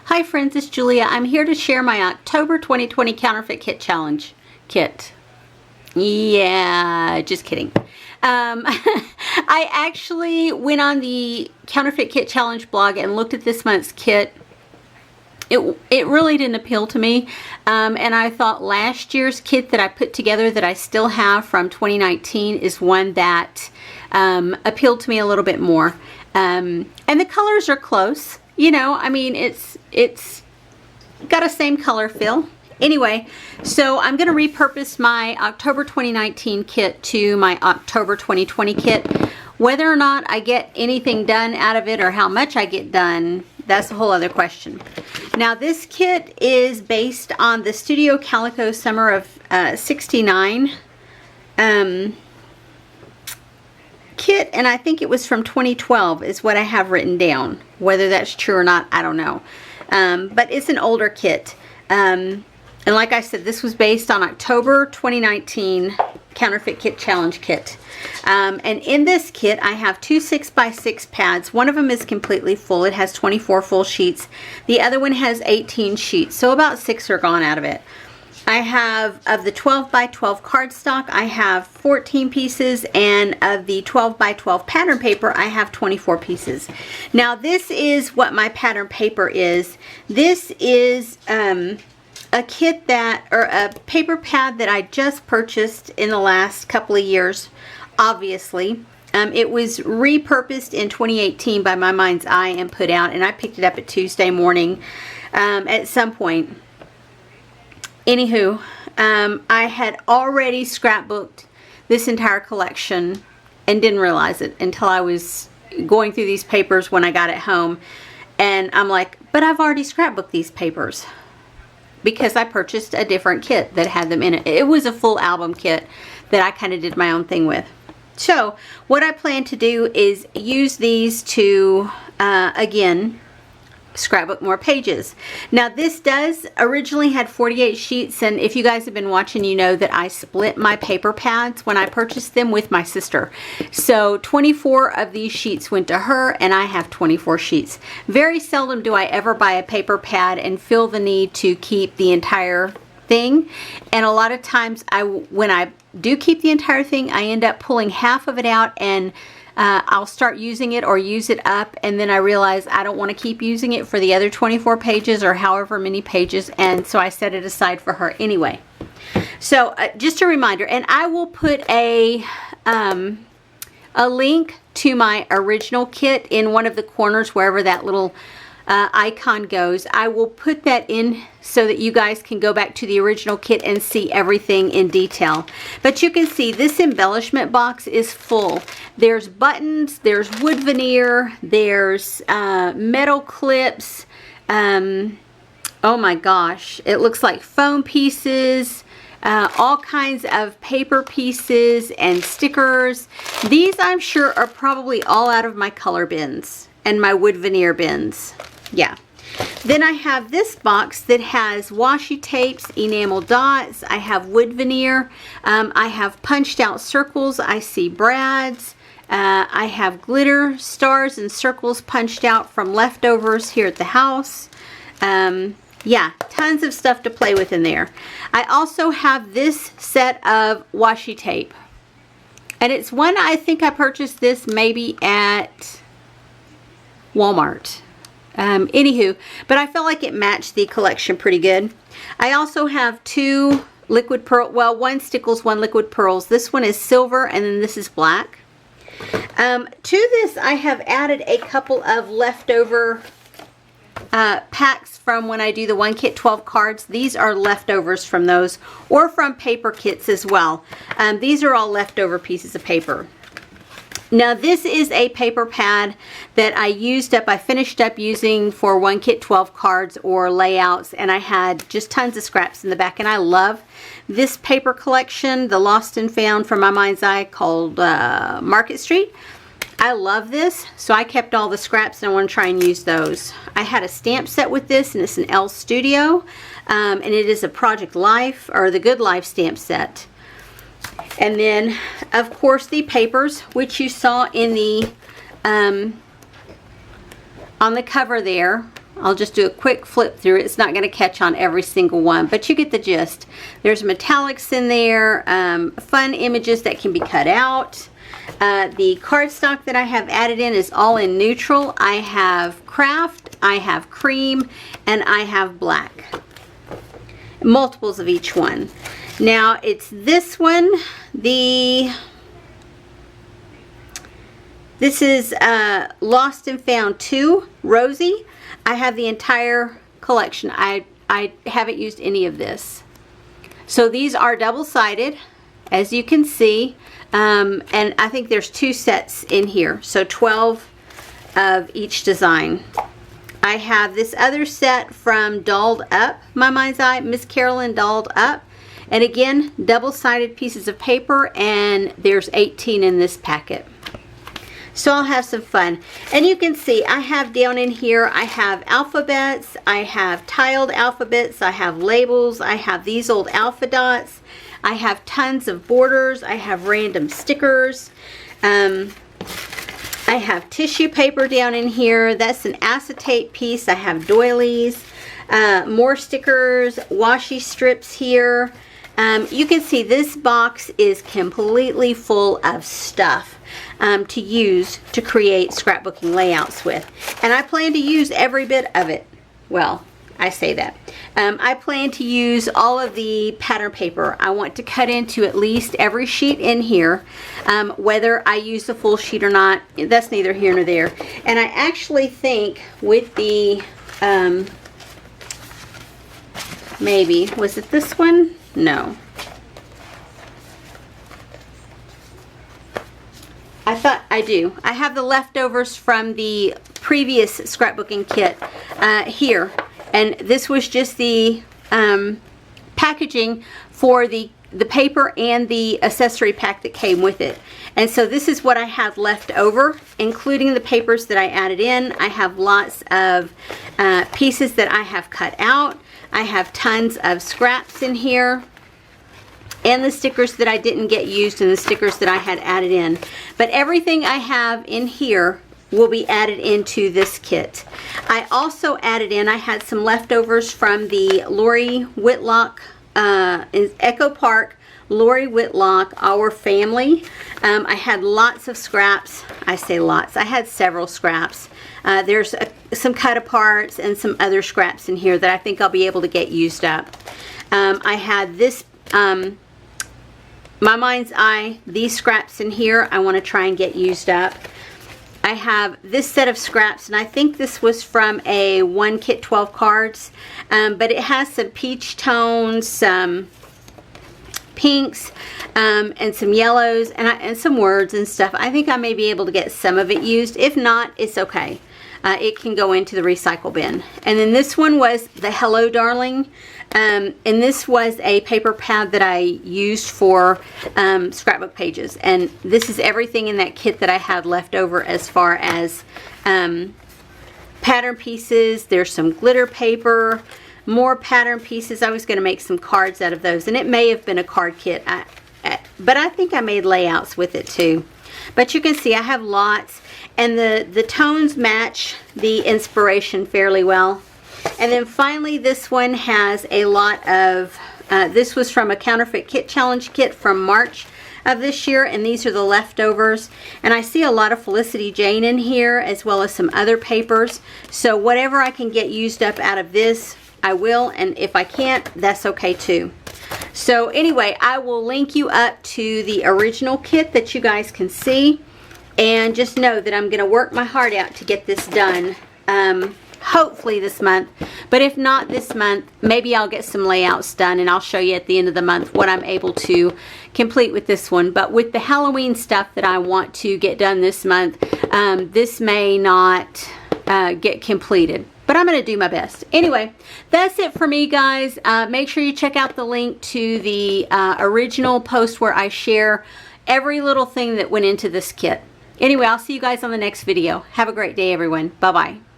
Hi friends, it's Julia. I'm here to share my October 2020 Counterfeit Kit Challenge kit. Yeah, just kidding. I actually went on the Counterfeit Kit Challenge blog and looked at this month's kit. It really didn't appeal to me, and I thought last year's kit that I put together that I still have from 2019 is one that appealed to me a little bit more. And the colors are close. You know, I mean, it's got a same color feel. Anyway, so I'm going to repurpose my October 2019 kit to my October 2020 kit. Whether or not I get anything done out of it or how much I get done, that's a whole other question. Now, this kit is based on the Studio Calico Summer of 69 kit, and I think it was from 2012 is what I have written down. Whether that's true or not, I don't know. But it's an older kit. And like I said, this was based on October 2019 Counterfeit Kit Challenge kit. And in this kit, I have two 6x6 pads. One of them is completely full. It has 24 full sheets. The other one has 18 sheets, so about 6 are gone out of it. I have, of the 12x12 cardstock, I have 14 pieces, and of the 12x12 pattern paper, I have 24 pieces. Now, this is what my pattern paper is. This is a kit that, or a paper pad that I just purchased in the last couple of years, obviously. It was repurposed in 2018 by My Mind's Eye and put out, and I picked it up at Tuesday morning at some point. Anywho, I had already scrapbooked this entire collection and didn't realize it until I was going through these papers when I got it home. And I'm like, but I've already scrapbooked these papers because I purchased a different kit that had them in it. It was a full album kit that I kind of did my own thing with. So what I plan to do is use these to, again, scrapbook more pages. Now, this does originally had 48 sheets, and if you guys have been watching, you know that I split my paper pads when I purchased them with my sister. So 24 of these sheets went to her, and I have 24 sheets. Very seldom do I ever buy a paper pad and feel the need to keep the entire thing, and a lot of times when I do keep the entire thing, I end up pulling half of it out, and I'll start using it or use it up, and then I realize I don't want to keep using it for the other 24 pages or however many pages, and so I set it aside for her anyway. So just a reminder, and I will put a link to my original kit in one of the corners wherever that little icon goes. I will put that in so that you guys can go back to the original kit and see everything in detail. But you can see this embellishment box is full. There's buttons, there's wood veneer, there's metal clips. Oh my gosh, it looks like foam pieces, all kinds of paper pieces and stickers. These, I'm sure, are probably all out of my color bins and my wood veneer bins. Yeah. Then I have this box that has washi tapes, enamel dots. I have wood veneer. I have punched out circles. I see brads. I have glitter stars and circles punched out from leftovers here at the house. Yeah, tons of stuff to play with in there. I also have this set of washi tape. And it's one, I think I purchased this maybe at Walmart. Anywho, but I felt like it matched the collection pretty good. I also have two liquid pearl, well, one stickles, one liquid pearls. This one is silver, and then this is black. To this, I have added a couple of leftover packs from when I do the 1 kit 12 cards. These are leftovers from those, or from paper kits as well. These are all leftover pieces of paper. Now, this is a paper pad that I used up, I finished up using for 1 kit 12 cards or layouts, and I had just tons of scraps in the back, and I love this paper collection, the Lost and Found from My Mind's Eye, called Market Street. I love this, so I kept all the scraps, and I want to try and use those. I had a stamp set with this, and it's an L Studio, and it is a Project Life, or the Good Life stamp set. And then, of course, the papers, which you saw in the on the cover there, I'll just do a quick flip through. It's not going to catch on every single one, but you get the gist. There's metallics in there, fun images that can be cut out. The cardstock that I have added in is all in neutral. I have craft, I have cream, and I have black. Multiples of each one. Now it's this one, this is Lost and Found 2, Rosie. I have the entire collection. I haven't used any of this. So these are double-sided, as you can see. And I think there's 2 sets in here. So 12 of each design. I have this other set from Dolled Up, My Mind's Eye, Miss Carolyn Dolled Up. And again, double-sided pieces of paper, and there's 18 in this packet. So I'll have some fun. And you can see I have down in here, I have alphabets, I have tiled alphabets, I have labels, I have these old alpha dots, I have tons of borders, I have random stickers, I have tissue paper down in here. That's an acetate piece. I have doilies, more stickers, washi strips here. You can see this box is completely full of stuff to use to create scrapbooking layouts with. And I plan to use every bit of it. Well, I say that. I plan to use all of the pattern paper. I want to cut into at least every sheet in here. Whether I use the full sheet or not, that's neither here nor there. And I actually think with the, maybe, was it this one? No. I thought I do. I have the leftovers from the previous scrapbooking kit here. And this was just the packaging for the paper and the accessory pack that came with it. And so this is what I have left over, including the papers that I added in. I have lots of pieces that I have cut out. I have tons of scraps in here, and the stickers that I didn't get used and the stickers that I had added in. But everything I have in here will be added into this kit. I also added in, I had some leftovers from the Lori Whitlock, in Echo Park, Lori Whitlock, Our Family. I had lots of scraps. I say lots. I had several scraps. There's some cut-aparts and some other scraps in here that I think I'll be able to get used up. I had this, My Mind's Eye, these scraps in here I want to try and get used up. I have this set of scraps, and I think this was from a 1 kit 12 cards, but it has some peach tones, some pinks, and some yellows, and some words and stuff. I think I may be able to get some of it used. If not, it's okay. It can go into the recycle bin. And then this one was the Hello Darling, and this was a paper pad that I used for scrapbook pages. And this is everything in that kit that I had left over as far as pattern pieces. There's some glitter paper, more pattern pieces. I was going to make some cards out of those, and it may have been a card kit, but I think I made layouts with it too. But you can see I have lots, and the tones match the inspiration fairly well. And then finally, this one has a lot of, this was from a Counterfeit Kit Challenge kit from March of this year, and these are the leftovers. And I see a lot of Felicity Jane in here, as well as some other papers. So whatever I can get used up out of this, I will, and if I can't, that's okay too. So anyway, I will link you up to the original kit that you guys can see, and just know that I'm going to work my heart out to get this done, hopefully this month. But if not this month, maybe I'll get some layouts done, and I'll show you at the end of the month what I'm able to complete with this one. But with the Halloween stuff that I want to get done this month, this may not get completed. But I'm going to do my best. Anyway, that's it for me, guys. Make sure you check out the link to the original post where I share every little thing that went into this kit. Anyway, I'll see you guys on the next video. Have a great day, everyone. Bye-bye.